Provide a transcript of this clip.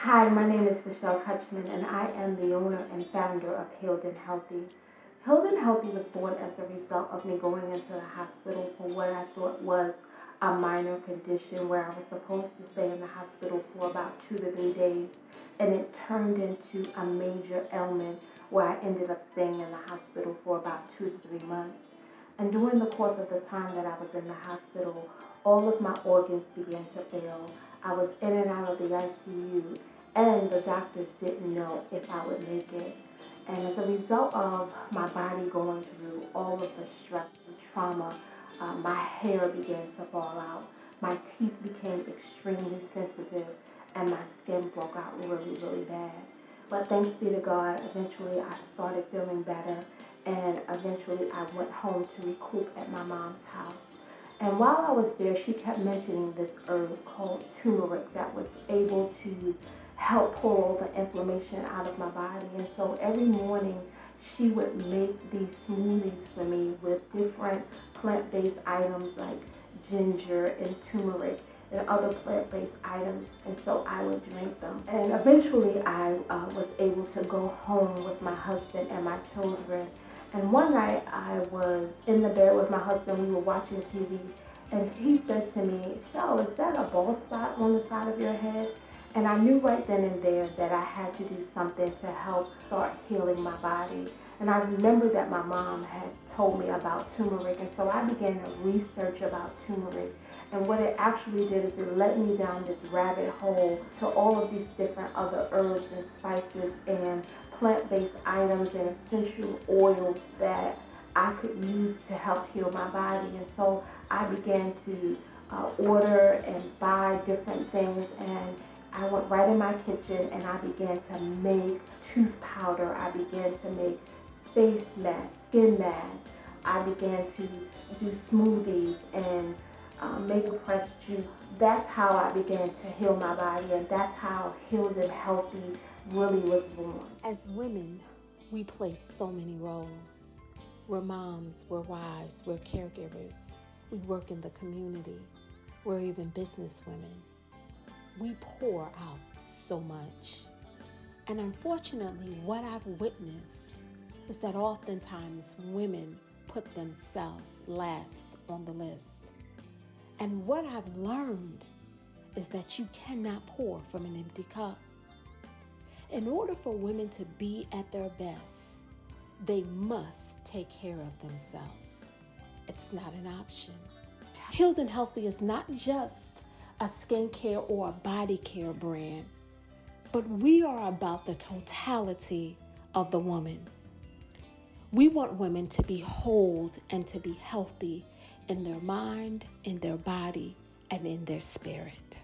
Hi, my name is Michelle Kutchman, and I am the owner and founder of Healed and Healthy. Healed and Healthy was born as a result of me going into the hospital for what I thought was a minor condition where I was supposed to stay in the hospital for about 2 to 3 days, and it turned into a major ailment where I ended up staying in the hospital for about 2 to 3 months. And during the course of the time that I was in the hospital, all of my organs began to fail. I was in and out of the ICU, and the doctors didn't know if I would make it. And as a result of my body going through all of the stress and trauma, my hair began to fall out. My teeth became extremely sensitive, and my skin broke out really, really bad. But thanks be to God, eventually I started feeling better, and eventually I went home to recoup at my mom's house. And while I was there, she kept mentioning this herb called turmeric that was able to help pull all the inflammation out of my body. And so every morning, she would make these smoothies for me with different plant-based items like ginger and turmeric and other plant-based items. And so I would drink them. And eventually, I was able to go home with my husband and my children. And one night I was in the bed with my husband, we were watching TV, and he said to me, "So, is that a bald spot on the side of your head?" And I knew right then and there that I had to do something to help start healing my body. And I remember that my mom had told me about turmeric, and so I began to research about turmeric. And what it actually did is it led me down this rabbit hole to all of these different other herbs and spices and plant-based items and essential oils that I could use to help heal my body. And so I began to order and buy different things, and I went right in my kitchen and I began to make tooth powder. I began to make face masks, skin masks. I began to do smoothies and make a fresh juice. That's how I began to heal my body, and that's how Healed and Healthy really was born. As women, we play so many roles. We're moms, we're wives, we're caregivers. We work in the community. We're even business women. We pour out so much. And unfortunately, what I've witnessed is that oftentimes women put themselves last on the list. And what I've learned is that you cannot pour from an empty cup. In order for women to be at their best, they must take care of themselves. It's not an option. Healed and Healthy is not just a skincare or a body care brand, but we are about the totality of the woman. We want women to be whole and to be healthy in their mind, in their body, and in their spirit.